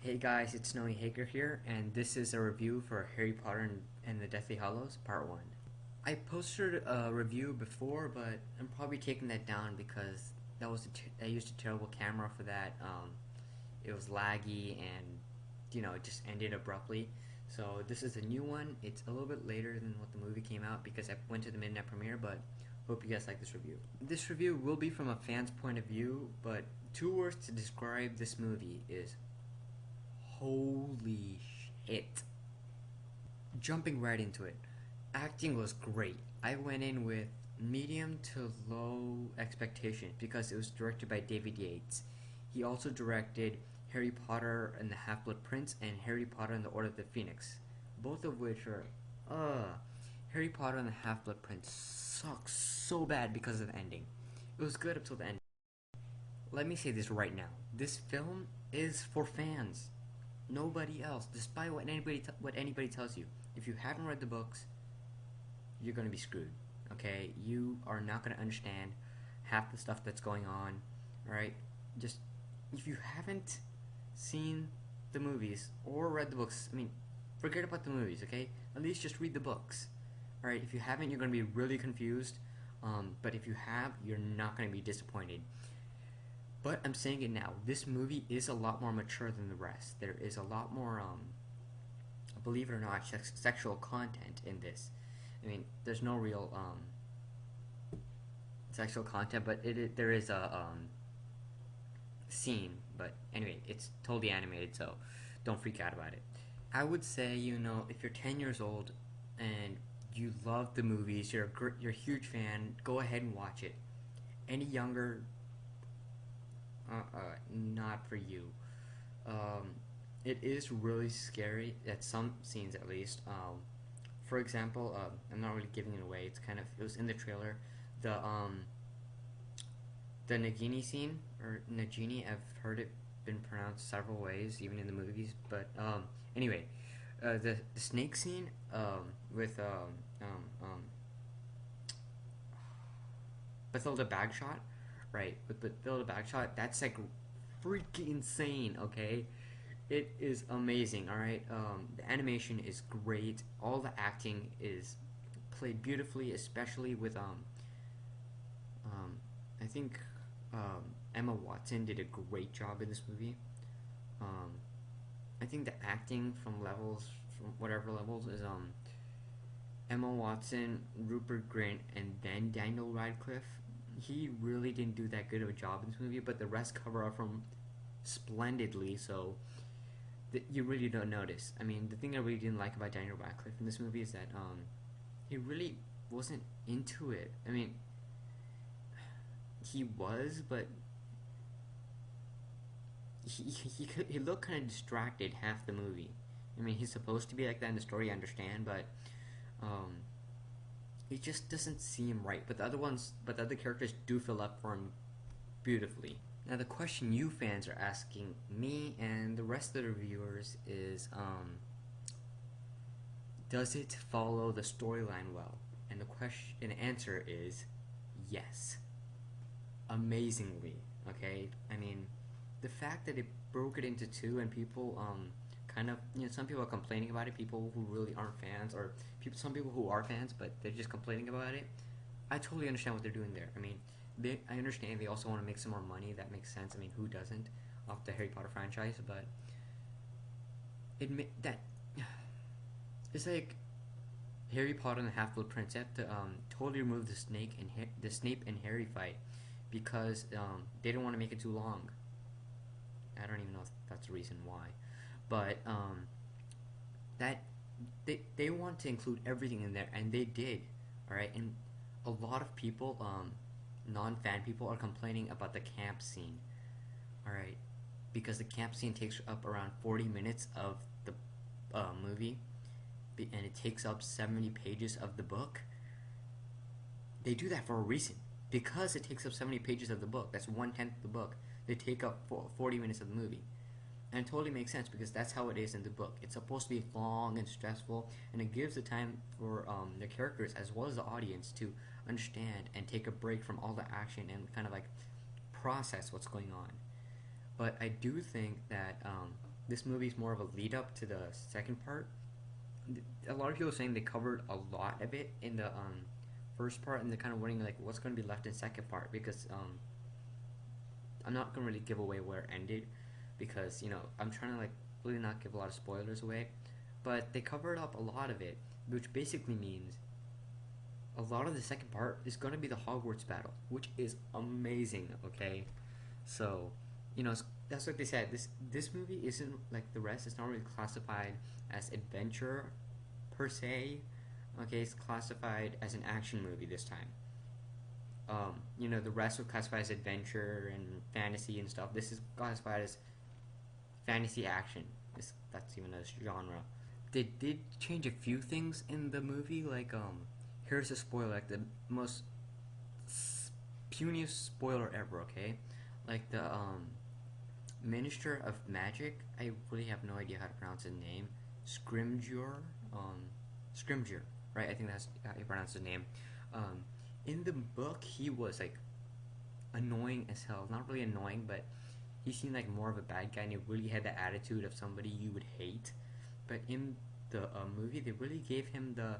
Hey guys, it's Snowy Hager here, and this is a review for Harry Potter and the Deathly Hallows, Part 1. I posted a review before, but I'm probably taking that down because I used a terrible camera for that. It was laggy and, it just ended abruptly. So this is a new one. It's a little bit later than what the movie came out because I went to the midnight premiere, but hope you guys like this review. This review will be from a fan's point of view, but two words to describe this movie is holy shit. Jumping right into it. Acting was great. I went in with medium to low expectations because it was directed by David Yates. He also directed Harry Potter and the Half-Blood Prince and Harry Potter and the Order of the Phoenix, both of which are Harry Potter and the Half-Blood Prince sucks so bad because of the ending. It was good up till the end. Let me say this right now. This film is for fans. Nobody else, despite what anybody tells you. If you haven't read the books, you're gonna be screwed. Okay, you are not gonna understand half the stuff that's going on. All right, just if you haven't seen the movies or read the books, I mean, forget about the movies. Okay, at least just read the books. All right, if you haven't, you're gonna be really confused. But if you have, you're not gonna be disappointed. But I'm saying it now. This movie is a lot more mature than the rest. There is a lot more, believe it or not, sexual content in this. I mean, there's no real sexual content, but there is a scene. But anyway, it's totally animated, so don't freak out about it. I would say, if you're 10 years old and you love the movies, you're a huge fan, go ahead and watch it. Any younger, not for you. Um, it is really scary at some scenes, at least. For example, I'm not really giving it away. It was in the trailer. The um, the Nagini scene or Nagini. I've heard it been pronounced several ways, even in the movies. But anyway, the snake scene with Bathilda Bagshot, right? With Bathilda Bagshot, that's like freaking insane. Okay, it is amazing. All right, the animation is great. All the acting is played beautifully, especially with I think Emma Watson did a great job in this movie. Um, I think the acting from whatever levels, is Emma Watson, Rupert Grint, and then Daniel Radcliffe. He really didn't do that good of a job in this movie, but the rest cover up from splendidly. So you really don't notice. I mean, the thing I really didn't like about Daniel Radcliffe in this movie is that he really wasn't into it. I mean, he was, but he looked kind of distracted half the movie. I mean, he's supposed to be like that in the story, I understand, but um, it just doesn't seem right. But the other characters do fill up for him beautifully. Now, the question you fans are asking me and the rest of the reviewers is, does it follow the storyline well? And the answer is yes, amazingly. Okay, I mean, the fact that it broke it into two and people kind of, some people are complaining about it, people who really aren't fans, or some people who are fans but they're just complaining about it. I totally understand what they're doing there. I mean, I understand they also want to make some more money. That makes sense. I mean, who doesn't off the Harry Potter franchise? But that it's like Harry Potter and the Half Blood Prince. They have to totally remove the Snape and Harry fight because they don't want to make it too long. I don't even know if that's the reason why, but that they want to include everything in there, and they did. All right, and a lot of people, non-fan people, are complaining about the camp scene. All right, because the camp scene takes up around 40 minutes of the movie, and it takes up 70 pages of the book. They do that for a reason. Because it takes up 70 pages of the book, that's 1/10 of the book, they take up 40 minutes of the movie. And it totally makes sense because that's how it is in the book. It's supposed to be long and stressful, and it gives the time for the characters as well as the audience to understand and take a break from all the action and kind of like process what's going on. But I do think that this movie is more of a lead up to the second part. A lot of people are saying they covered a lot of it in the first part, and they're kind of wondering like what's going to be left in second part because I'm not going to really give away where it ended because I'm trying to like really not give a lot of spoilers away, but they covered up a lot of it, which basically means a lot of the second part is going to be the Hogwarts battle, which is amazing. Okay, so that's what they said. This movie isn't like the rest. It's not really classified as adventure per se. Okay, it's classified as an action movie this time. The rest would classify as adventure and fantasy and stuff. This is classified as fantasy action. That's even a genre. They did change a few things in the movie, like here's a spoiler, like the most puniest spoiler ever. Okay, like the Minister of Magic. I really have no idea how to pronounce his name. Scrimgeour, Scrimgeour, right? I think that's how you pronounce his name. Um, in the book, he was like annoying as hell. Not really annoying, but he seemed like more of a bad guy, and he really had the attitude of somebody you would hate. But in the movie, they really gave him the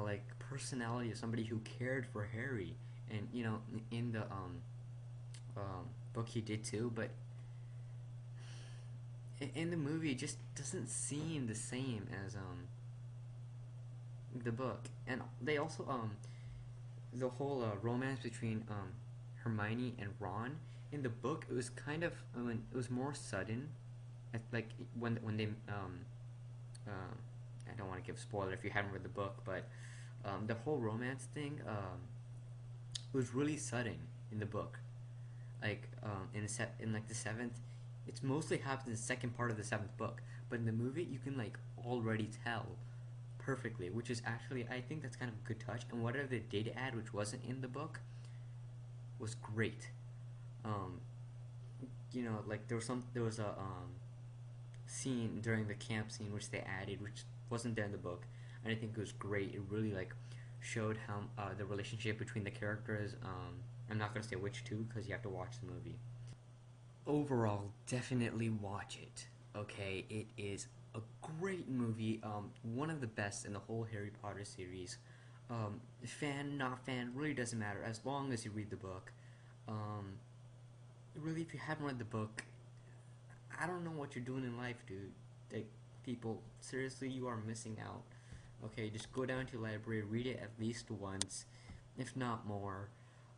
like personality of somebody who cared for Harry, and in the book he did too. But in the movie, it just doesn't seem the same as the book. And they also the whole romance between Hermione and Ron in the book, it was kind of it was more sudden. Like when they I don't want to give spoiler if you haven't read the book, but the whole romance thing was really sudden in the book. Like in like the seventh, it's mostly happens in the second part of the seventh book, but in the movie you can like already tell perfectly, which is actually I think that's kind of a good touch. And whatever they did add, which wasn't in the book, was great. Um, like there was a scene during the camp scene which they added, which wasn't there in the book, and I think it was great. It really like showed how the relationship between the characters. I'm not gonna say which two because you have to watch the movie. Overall, definitely watch it. Okay, it is a great movie. One of the best in the whole Harry Potter series. Fan, not fan, really doesn't matter as long as you read the book. Um, really, if you haven't read the book, I don't know what you're doing in life, dude. Like, people, seriously, you are missing out. Okay, just go down to the library, read it at least once, if not more.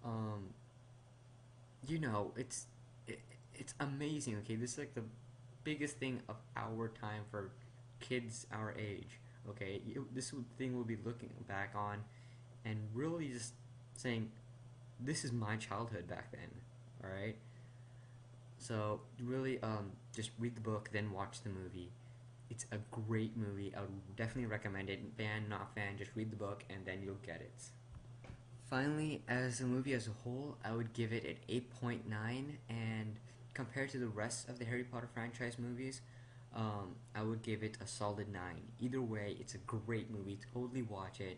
Um, it's it, it's amazing. Okay, this is like the biggest thing of our time for kids our age. Okay, this thing we'll be looking back on, and really just saying, this is my childhood back then. All right. So really, just read the book, then watch the movie. It's a great movie. I would definitely recommend it. Fan, not fan, just read the book and then you'll get it. Finally, as a movie as a whole, I would give it an 8.9, and compared to the rest of the Harry Potter franchise movies, I would give it a solid 9. Either way, it's a great movie. Totally watch it.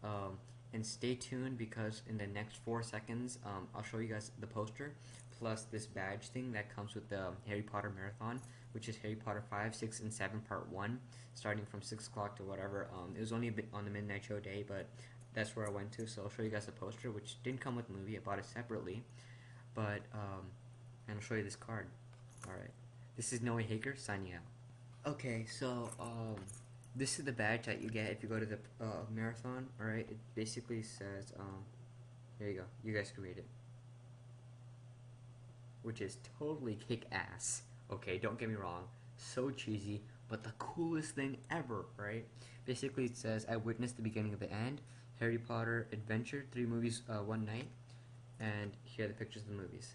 Um, and stay tuned because in the next 4 seconds, I'll show you guys the poster plus this badge thing that comes with the Harry Potter marathon, which is Harry Potter 5, 6, and 7 Part 1, starting from 6 o'clock to whatever. It was only a bit on the midnight show day, but that's where I went to, so I'll show you guys the poster, which didn't come with the movie. I bought it separately, but and I'll show you this card. Alright, this is Noe Hager signing out. Okay, so this is the badge that you get if you go to the marathon. Alright, it basically says here you go, you guys can read it, which is totally kick-ass. Okay, don't get me wrong, so cheesy, but the coolest thing ever, right? Basically it says, I witnessed the beginning of the end, Harry Potter Adventure, 3 movies, 1 night, and here are the pictures of the movies.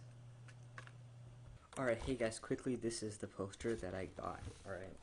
Alright, hey guys, quickly, this is the poster that I got, alright?